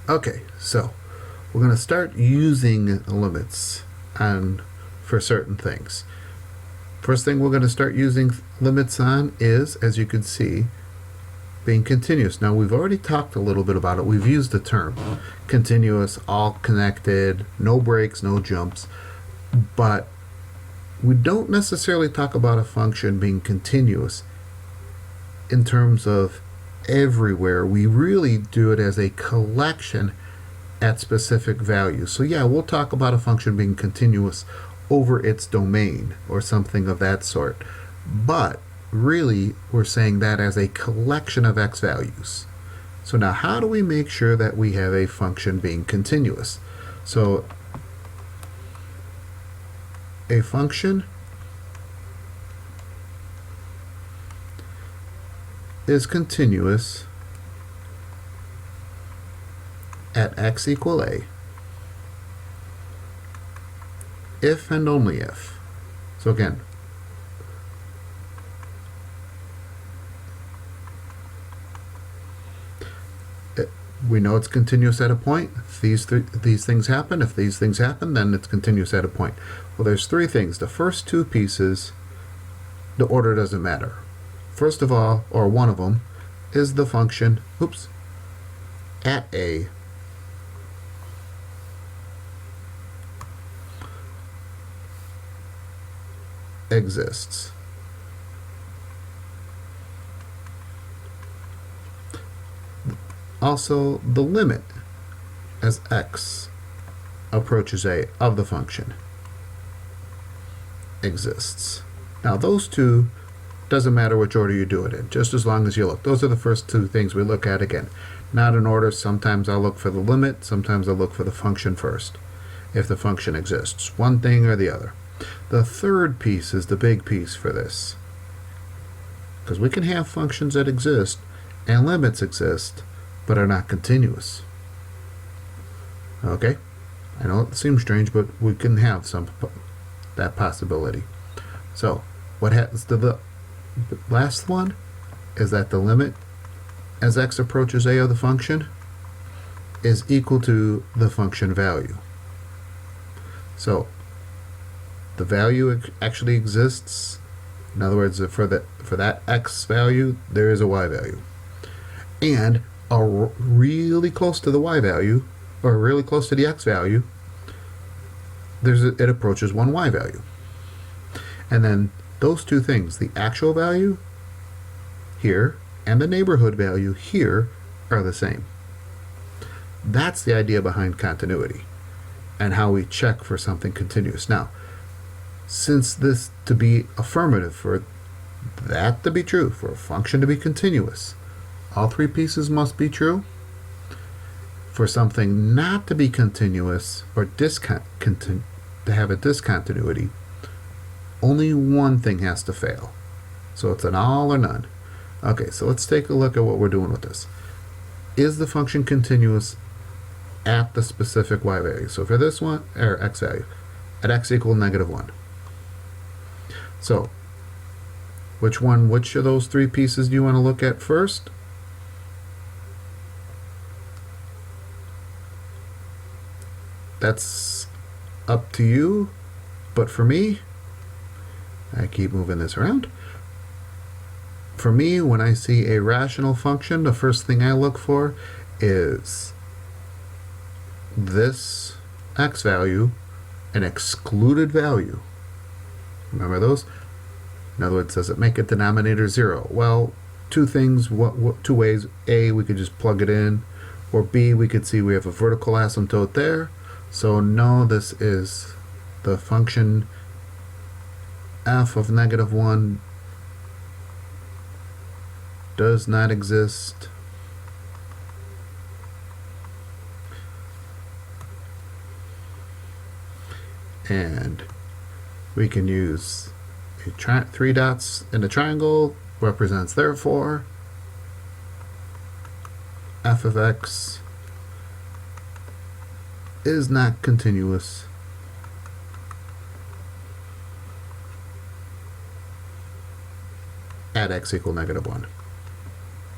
Okay, so we're going to start using limits for certain things. First thing we're going to start using limits on is, as you can see, being continuous. Now, we've already talked a little bit about it. We've used the term continuous, all connected, no breaks, no jumps, but we don't necessarily talk about a function being continuous in terms of everywhere. We really do it as a collection at specific values. So yeah, we'll talk about a function being continuous over its domain or something of that sort. But really, we're saying that as a collection of x values. So now how do we make sure that we have a function being continuous? So a function is continuous at x equal a if and only if. So again, we know it's continuous at a point. If these things happen, if these things happen, then it's continuous at a point. Well, there's three things. The first two pieces, the order doesn't matter. First of all, or one of them, is the function, at a exists. Also, the limit as x approaches a of the function exists. Now, those two, doesn't matter which order you do it in, just as long as you look. Those are the first two things we look at again. Not in order. Sometimes I'll look for the limit, sometimes I'll look for the function first, if the function exists, one thing or the other. The third piece is the big piece for this, because we can have functions that exist and limits exist but are not continuous. Okay, I know it seems strange, but we can have that possibility. So what happens to the last one is that the limit as x approaches a of the function is equal to the function value. So the value actually exists. In other words, for that x value, there is a y value. And really close to the y value, or really close to the x value, it approaches one y value. And then those two things, the actual value here and the neighborhood value here, are the same. That's the idea behind continuity and how we check for something continuous. Now, since this to be affirmative, for that to be true, for a function to be continuous, all three pieces must be true. For something not to be continuous or to have a discontinuity, only one thing has to fail. So it's an all or none. Okay, so let's take a look at what we're doing with this. Is the function continuous at the specific y value? So for this one, or x value, at x equal -1. So which of those three pieces do you want to look at first? That's up to you, but for me, I keep moving this around. For me, when I see a rational function, the first thing I look for is this x value, an excluded value. Remember those? In other words, does it make a denominator 0? Well, two things, two ways. A, we could just plug it in, or B, we could see we have a vertical asymptote there. So no, this is the function f of -1 does not exist. And we can use three dots in a triangle, represents therefore f of x is not continuous at x equal -1.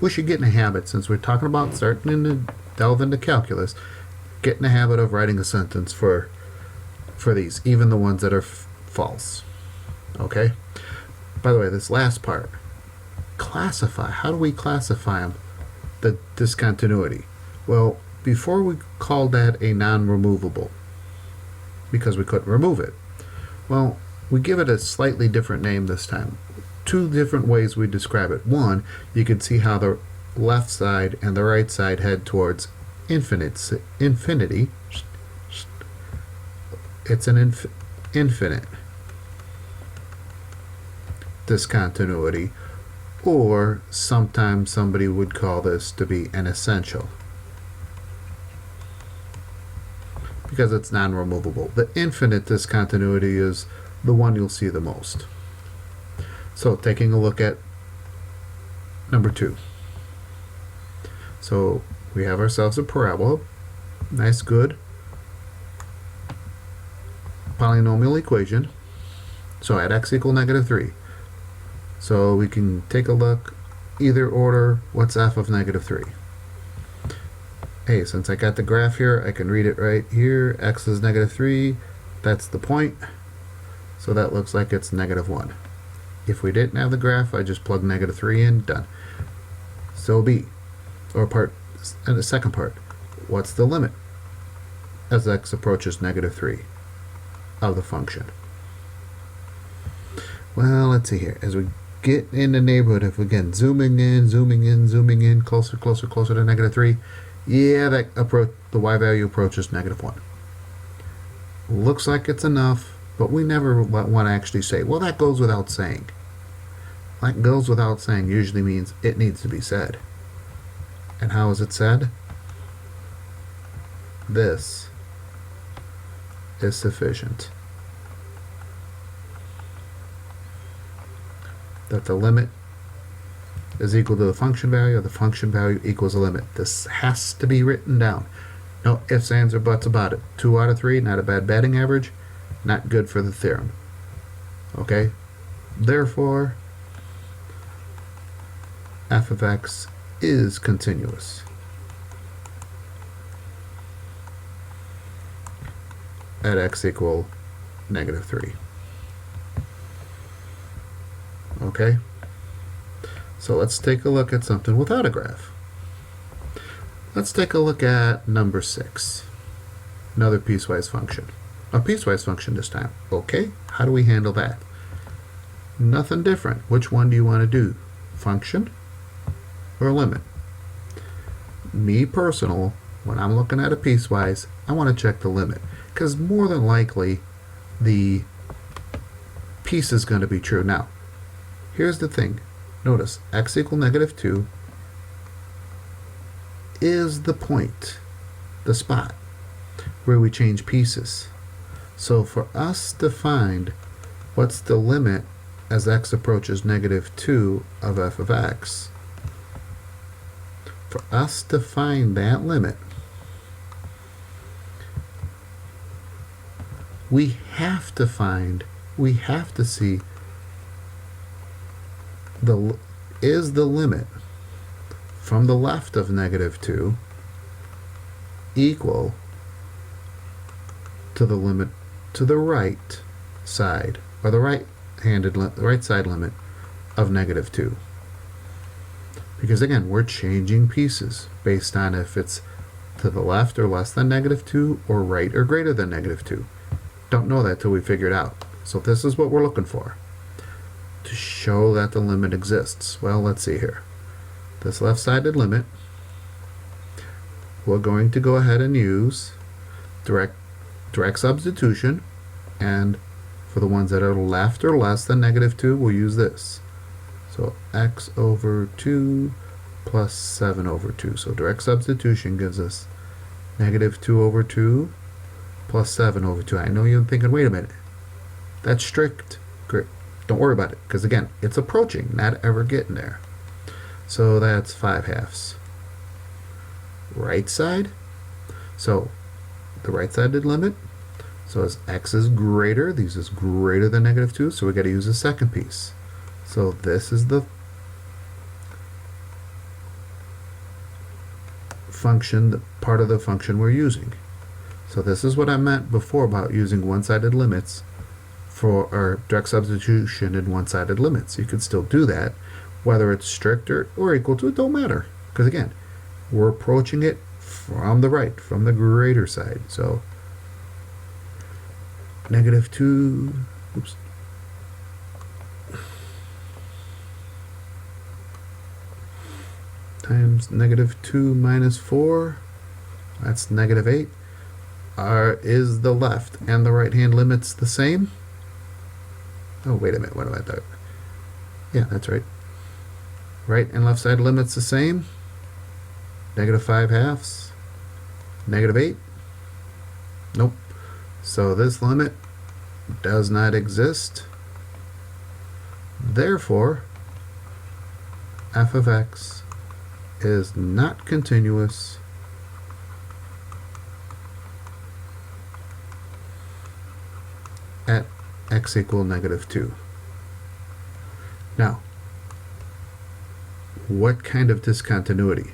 We should get in a habit, since we're talking about starting in the delve into calculus, get in the habit of writing a sentence for these, even the ones that are false. Okay? By the way, this last part, classify. How do we classify them? The discontinuity. Well, before we called that a non-removable because we couldn't remove it. Well, we give it a slightly different name this time. Two different ways we describe it. One, you can see how the left side and the right side head towards infinity. It's an infinite discontinuity, or sometimes somebody would call this to be an essential because it's non-removable. The infinite discontinuity is the one you'll see the most. So taking a look at number 2. So we have ourselves a parabola, nice good polynomial equation. So at x equal -3. So we can take a look, either order, what's f of -3? Hey, since I got the graph here, I can read it right here. X is -3, that's the point. So that looks like it's -1. If we didn't have the graph, I just plug -3 in, done. So B, or part, and the second part, what's the limit as x approaches -3 of the function? Well, let's see here. As we get in the neighborhood, if again zooming in, closer to -3, yeah, that approach, the y value approaches -1. Looks like it's enough, but we never want to actually say, well, that goes without saying. That goes without saying usually means it needs to be said. And how is it said? This is sufficient. That the limit is equal to the function value, or the function value equals the limit. This has to be written down. No ifs, ands, or buts about it. 2 out of 3, not a bad batting average, not good for the theorem. Okay? Therefore, f of x is continuous. At x equal -3. Okay? So let's take a look at something without a graph. Let's take a look at number 6. Another piecewise function. A piecewise function this time. Okay, how do we handle that? Nothing different. Which one do you want to do? Function or limit? Me personal, when I'm looking at a piecewise, I want to check the limit, because more than likely the piece is going to be true. Now, here's the thing. Notice x equal -2 is the point, the spot where we change pieces. So for us to find what's the limit as x approaches -2 of f of x, for us to find that limit, we have to see is the limit from the left of -2 equal to the limit to the right side, or the right side limit of -2. Because again, we're changing pieces based on if it's to the left or less than -2, or right or greater than -2. Don't know that till we figure it out. So this is what we're looking for, to show that the limit exists. Well, let's see here. This left-sided limit, we're going to go ahead and use direct substitution, and for the ones that are left or less than -2, we'll use this. So x over 2 plus 7 over 2. So direct substitution gives us -2 over 2 plus 7 over 2. I know you're thinking, wait a minute, that's strict. Great. Don't worry about it, because again, it's approaching, not ever getting there. So that's 5/2. Right side, so the right-sided limit, so as x is greater, these is greater than -2, so we got to use the second piece. So this is the function, the part of the function we're using. So this is what I meant before about using one-sided limits for our direct substitution in one-sided limits. You can still do that, whether it's strict or equal to, it don't matter. Because again, we're approaching it from the right, from the greater side. So -2, oops. Times -2 minus 4, that's -8. Is the left and the right hand limits the same? Oh, wait a minute, what am I doing? Yeah, that's right. Right and left side limits the same. -5/2, -8. Nope. So this limit does not exist. Therefore, f of x is not continuous at x equal -2. Now, what kind of discontinuity?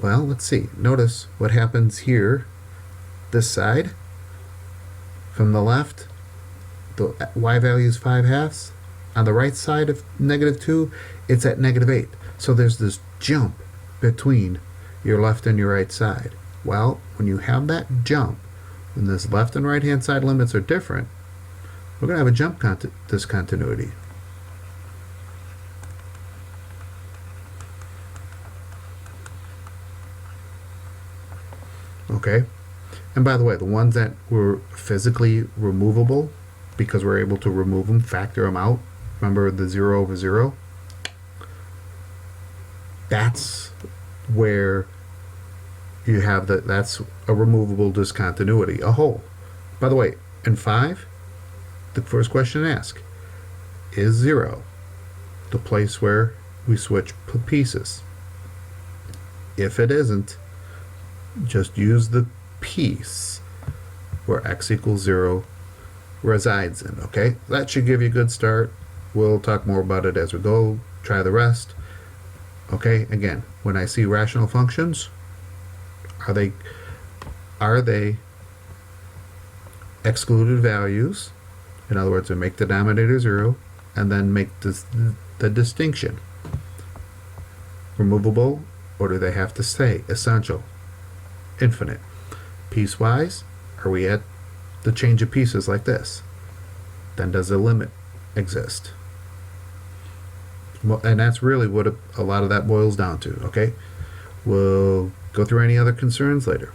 Well, let's see. Notice what happens here. This side, from the left, the y value is 5/2. On the right side of -2, it's at -8. So there's this jump between your left and your right side. Well, when you have that jump, when this left and right hand side limits are different, we're going to have a jump discontinuity. Okay? And by the way, the ones that were physically removable, because we're able to remove them, factor them out, remember the 0 over 0? That's where you have that's a removable discontinuity, a hole. By the way, in 5, the first question asked, is 0 the place where we switch pieces? If it isn't, just use the piece where x equals 0 resides in, okay? That should give you a good start. We'll talk more about it as we go. Try the rest. Okay, again, when I see rational functions, are they excluded values? In other words, we make the denominator 0 and then make the distinction. Removable, or do they have to stay essential? Infinite. Piecewise, are we at the change of pieces like this? Then does a limit exist? Well, and that's really what a lot of that boils down to, okay? We'll go through any other concerns later.